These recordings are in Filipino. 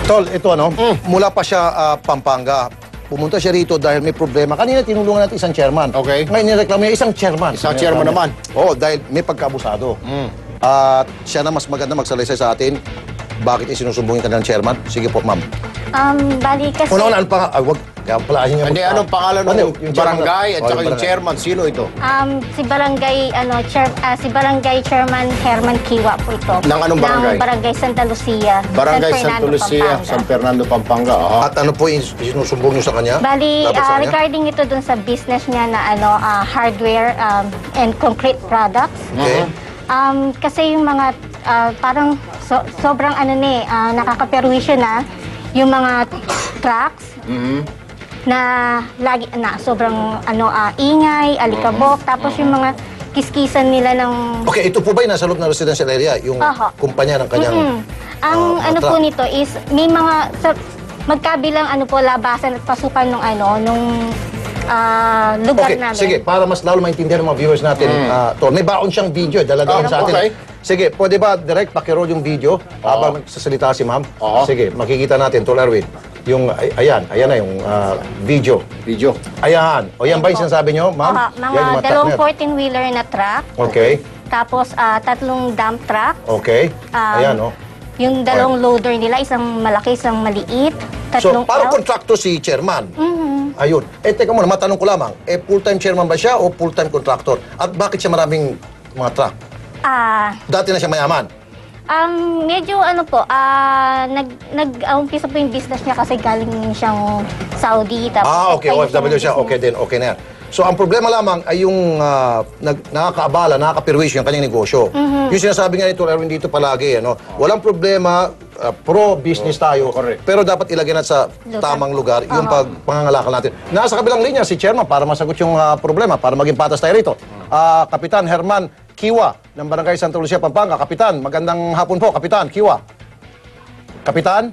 Tol, ito ano, mula pa siya Pampanga. Pumunta siya rito dahil may problema. Kanina tinulungan natin isang chairman. Okay. Ngayon nireklamo niya isang chairman. Isang chairman naman. Oo, dahil may pagkaabusado. At siya na mas maganda magsalaysay sa atin. Bakit isinusumbong yung kanilang chairman? Sige po, ma'am. Bali kasi... Una-una, ano pa? Wag, kaya pala niya. Hindi, anong pangalan ng barangay at saka yung chairman? Sino ito? Si Barangay Chairman Herman Kiwa po ito. Ng anong barangay? Ng Barangay Santa Lucia. Barangay San Santa Fernando, Lucia, Pampanga. San Fernando, Pampanga. Aha. At ano po yung sinusumbong niyo sa kanya? Bali, Dapat sa kanya? regarding ito dun sa business niya na hardware and concrete products. Okay. Kasi yung mga parang sobrang nakakaperwisyo na yung mga trucks na lagi sobrang ingay, alikabok, tapos yung mga kiskisan nila ng... Okay, ito po ba yung nasa loob ng residential area? Yung kumpanya ng kanyang... Ang po truck? nito is may mga magkabilang labasan at pasukan nung lugar Okay, namin. sige, para mas lalo maintindihan ng mga viewers natin, Tol, may baon siyang video, daladaon sa atin. Okay. Sige, pwede ba direct pakiroll yung video habang nagsasalita si ma'am? Oo. Sige, makikita natin, Tol Erwin. Yung, ayan na yung video. Video. Ayan. O yan ba yung sinasabi nyo, ma'am? Mga Yan yung dalawang truck 14-wheeler na truck. na- Okay, Tapos, tatlong dump truck. okay. Ayan, oh. Yung dalawang loader nila, isang malaki, isang maliit. So, Tatlong parang out. contractor si chairman. Ayun. Teka muna, matanong ko lamang. Full-time chairman ba siya o full-time contractor? At bakit siya maraming mga truck? Dati na siya mayaman. Medyo nag-umpisa po yung business niya kasi galing siyang Saudi. Tapos Okay. OFW siya. Okay din. Okay na yan. So, ang problema lamang ay yung nakakaabala, nakakapirwisyo yung kanyang negosyo. Yung sinasabi nga nito, Erwin, dito palagi, walang problema, pro-business tayo, correct. pero dapat ilagay natin sa tamang lugar yung pangangalakal natin. Nasa kabilang linya, si Chairman, para masagot yung problema, para maging patas tayo rito. Kapitan Herman Kiwa, ng Barangay Santa Lucia, Pampanga. Kapitan, magandang hapon po, Kapitan Kiwa. Kapitan?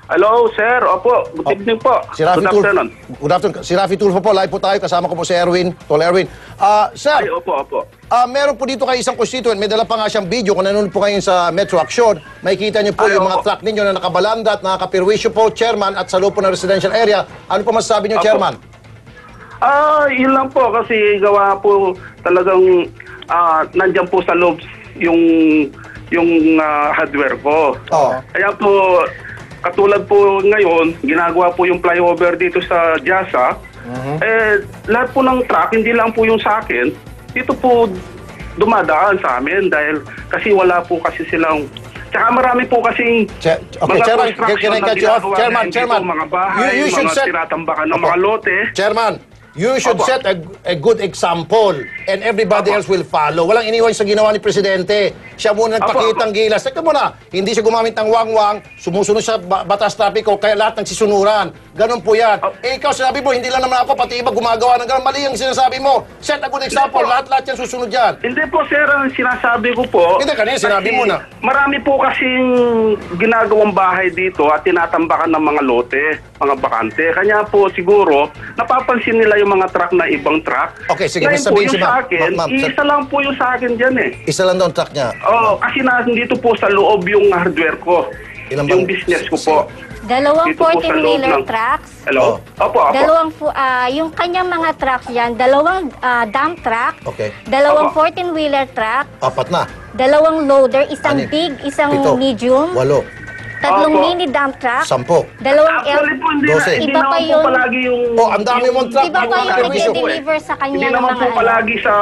Hello, sir. Opo, good evening po. Si Rafi Good afternoon. Good afternoon. Si Rafi Tulfo po, live po tayo. Kasama ko po si Erwin, Tol Erwin. Sir, Ay, opo. meron po dito kayo isang constituent. May dala pa nga siyang video. Kung nanonood po kayo sa Metro Action, makikita niyo po Ay, yung mga opo. truck ninyo na nakabalanda at nakakapirwisyo po, Chairman, at sa loob po ng residential area. Ano po masasabi niyo, Opo. Chairman? Yun lang po kasi gawa po talagang nandyan po sa loob yung hardware ko. Oo. Kaya po, katulad po ngayon, ginagawa po yung flyover dito sa Jasa. Lahat po ng truck, hindi lang po yung sa akin, dito po dumadaan sa amin dahil kasi wala po kasi silang... Tsaka marami po kasing Okay, mga Chairman, construction can I na cut you off? ginagawa Chairman, dito, Chairman. mga bahay, You should mga set- tinatambakan ng Opo. mga lote. Chairman, you should Opo. set a good example and everybody else will follow. Walang iniwan sa ginawa ni Presidente. Siya muna nagpakitang gilas. Teka muna, hindi siya gumamit ng wang-wang, sumusunod sa batas trapiko, kaya lahat nagsisunuran. Ganon po yan. Ikaw sinabi mo, hindi lang naman ako, pati iba gumagawa ng ganon. Mali ang sinasabi mo. Set a good example. Hindi po. Lahat yan susunod yan. Hindi po, sir, ang sinasabi ko po... Hindi, kanina sinabi kasi mo na. Marami po kasing ginagawang bahay dito at tinatambakan ng mga lote, mga bakante. Kanya po siguro, napapansin nila yung mga truck na ibang truck. Okay, sige, Ngayon mas po, sabihin yung si ma'am. sa akin, Ma'am, isa lang po yung sa akin dyan eh. Isa lang daw ang truck niya. Oo, kasi nandito po sa loob yung hardware ko. Ilan Yung bang- business ko po. Dalawang Dito po sa loob 14-wheeler ng- trucks. Hello? Opo. Yung kanyang mga trucks yan, dalawang dump truck, Okay. dalawang Opo. 14-wheeler truck, Apat na. dalawang loader, isang Anim. big, isang Pito. medium, Walo. tatlong Opo. mini dump truck, 10. dalawang Actually po, hindi, Dose. hindi Iba pa naman po yun. palagi yung... Ang dami mong truck. Iba pa yung Permission. nag-deliver sa kanya Hindi ng naman mga po palagi sa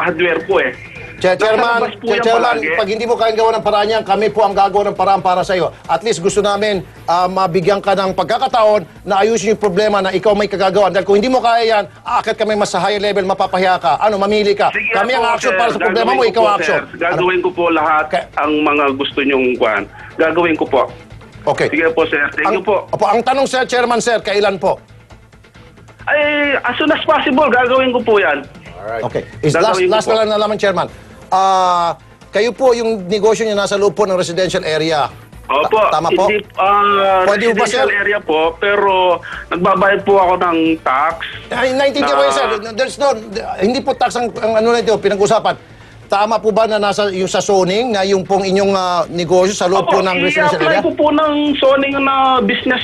hardware ko eh. Chairman, Nasa labas po yan Chairman, palagi. pag hindi mo kayang gawa ng paraan yan, kami po ang gagawa ng paraan para sa iyo. At least gusto namin mabigyan ka ng pagkakataon na ayusin yung problema na ikaw may kagagawan. Dahil kung hindi mo kaya yan, aakyat kami mas sa higher level, mapapahiya ka. Mamili ka. Sige Kami ang po, action sir. para sa problema mo, Gagawin ko ikaw po, action. sir. Gagawin ko po lahat ang mga gusto nyong kuhan. Gagawin ko po. Okay. Sige po, sir. Thank you po. Opo, ang tanong sir, Chairman sir, kailan po? Ay, as soon as possible, gagawin ko po yan. Okay. Last Gagawin ko po. na lang nalaman, Chairman. Kayo po yung negosyo niyo nasa loob po ng residential area. Opo, Tama po? hindi, Pwede po ba, residential sir? area po, pero nagbabayad po ako ng tax. Ay, naintindihan ko yun, sir. There's no, hindi po tax ang ano na ito, pinag-usapan. tama po ba na nasa yung sa zoning na yung pong inyong negosyo sa loob po ng residential i-apply area? ko po ng zoning na business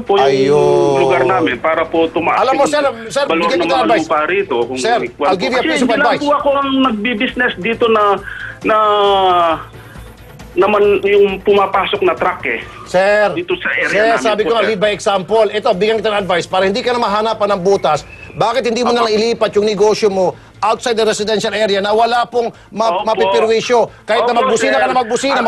po yung Ayun. lugar namin para po tumaas. Alam mo, yung sir, valor bigyan ng kita mga advice. lupa rito. Sir, I'll give you a piece of Kasi advice. hindi lang po ako ang nagbi-business dito na naman yung pumapasok na truck Sir, dito sa area sir, namin sabi po, ko nga, sir. lead by example. Ito, bigyan kita ng advice para hindi ka na mahanapan ng butas. Bakit hindi mo na lang ilipat yung negosyo mo outside the residential area na wala pong Opo. mapipirwisyo? Kahit na Opo, magbusina sir. ka na magbusina,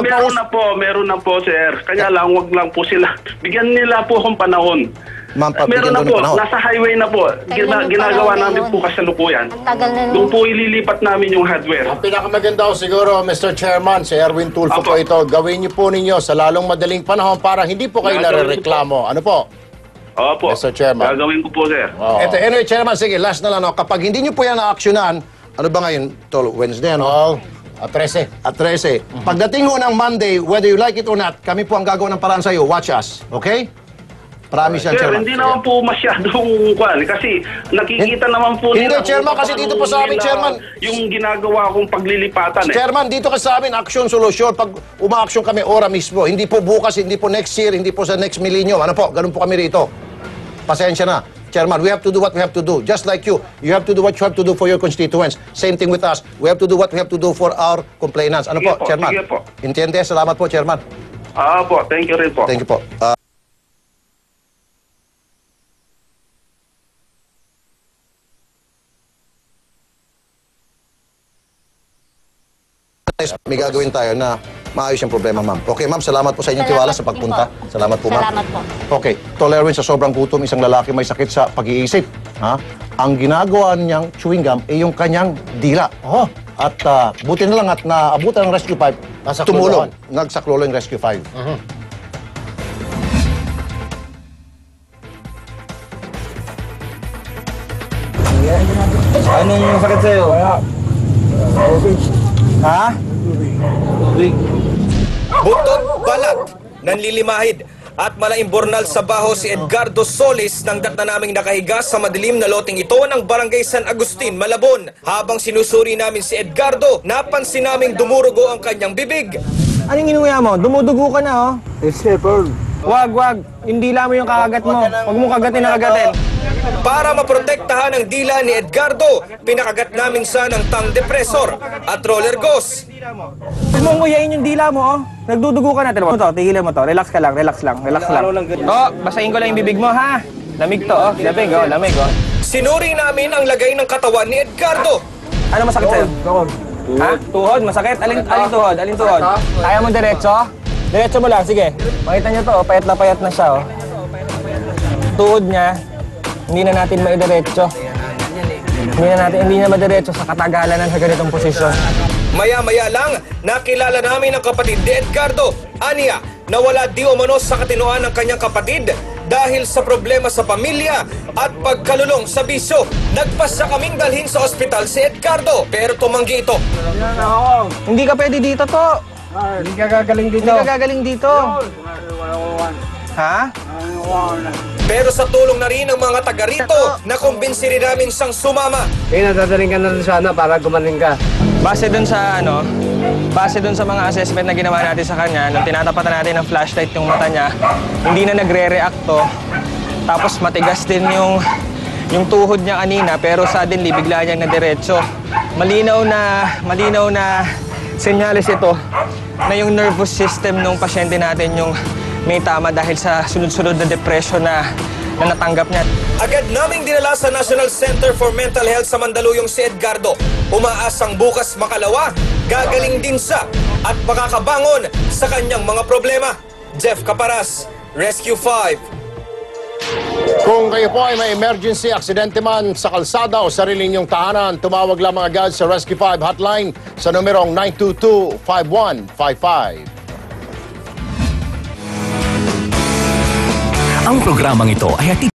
Meron na po, sir. Kanya lang, wag lang po sila. Bigyan nila po akong panahon. Ma'am, Meron bigyan na daw ng po, panahon. nasa highway na po. Kailan yung Ginagawa panahon namin na po yun? kasalukuyan. Ang tagal na Doon nun. po ililipat namin yung hardware. Ang pinakamaganda ko siguro, Mr. Chairman, si Erwin Tulfo Apo. po ito, gawin niyo po ninyo sa lalong madaling panahon para hindi po kayo Gagawin ko narereklamo. Ano po? Opo. Mr. Chairman. Gagawin ko po, sir. Oo. Ito, anyway, Chairman, sige, last na lang. No? Kapag hindi nyo po yan na-actionan, ano ba ngayon? Tol, Wednesday, ano? Oo. At 13. At 13. Pagdating ho ng Monday, whether you like it or not, kami po ang gagawa ng paraan sa'yo. Watch us. Okay? Promise yan, Sir, Chairman. hindi naman po masyadong kasi nakikita naman po Hindi, nila Chairman, kung kasi dito po paano sa amin, nila Chairman. yung ginagawa kong paglilipatan Chairman, dito kasi sa amin, action, solusyon. Pag uma-action kami, ora mismo. Hindi po bukas, hindi po next year, hindi po sa next millennium. Ano po? Ganun po kami rito. Pasensya na. Chairman, we have to do what we have to do. Just like you have to do what you have to do for your constituents. Same thing with us. We have to do what we have to do for our complainants. Ano Sige po, po, Chairman? sige po. Intende? Salamat po, Chairman. Po, thank you rin po. Thank you po. May gagawin tayo na maayos yung problema, ma'am. Okay, ma'am, salamat po sa inyong tiwala sa pagpunta. Salamat po, ma'am. Salamat po. Okay, Tol Erwin, sa sobrang gutom, isang lalaki may sakit sa pag-iisip. Ha? Ang ginagawa niyang chewing gum ay yung kanyang dila. Oh. At buti na lang at naabutan ng Rescue 5, Nasaklulohan. tumulong. Nagsaklulo yung Rescue 5. Anong sakit sa'yo? Ha? Butot, balat, nanlilimahid at malaimbornal sa baho si Edgardo Solis nang datna naming nakahiga sa madilim na loting ito ng Barangay San Agustin, Malabon. Habang sinusuri namin si Edgardo, napansin naming dumurugo ang kanyang bibig. Anong inuya mo? Dumudugo ka na, oh. Wag. Hindi lang mo yung kakagat mo. Huwag mo kagatin na kagatin. Para maprotektahan ang dila ni Edgardo, pinakagat namin siya ng tongue depressor at roller gauze. Huwag mo nguyain yung dila mo, oh. Nagdudugo ka na. Tigilan mo to. Relax ka lang, relax lang. Oh, basahin ko lang yung bibig mo, ha? Lamig to, oh. Lamig, oh. Sinuri namin ang lagay ng katawan ni Edgardo. Ano masakit sa'yo? Tuhod. Ha? Tuhod? Masakit? Alin tuhod? Kaya mo diretso? Diretso mo lang, sige. Makita niyo to, oh. Payat na siya, oh. Tuhod niya, hindi na natin maidiretso. Hindi na madiretso sa katagalan ng sa ganitong posisyon. Maya-maya lang, nakilala namin ang kapatid ni Edgardo. Aniya, nawala di umano sa katinoan ng kanyang kapatid dahil sa problema sa pamilya at pagkalulong sa bisyo. Nagpasya kaming dalhin sa ospital si Edgardo, pero tumanggi ito. Hindi ka pwede dito, to. Hindi ka gagaling dito. Ha? Pero sa tulong na rin ng mga taga rito, nakumbinsi rin namin siyang sumama. Kaya nadadaling ka na rin sana para gumaling ka. Base dun sa mga assessment na ginawa natin sa kanya, nung tinatapatan natin ng flashlight yung mata niya, hindi na nagre-react to. Tapos matigas din yung tuhod niya kanina, pero suddenly bigla niyang nadiretso. Malinaw na senyales ito na yung nervous system ng pasyente natin yung may tama dahil sa sunod-sunod na depression na natanggap niya. Agad naming dinala sa National Center for Mental Health sa Mandaluyong si Edgardo. Umaasang bukas makalawa, gagaling din siya at makakabangon sa kanyang mga problema. Jeff Caparas, Rescue 5. Kung kayo po ay may emergency, aksidente man sa kalsada o sarili ninyong tahanan, tumawag lamang agad sa Rescue 5 hotline sa numerong 922-5155. Ang programang ito ay hatid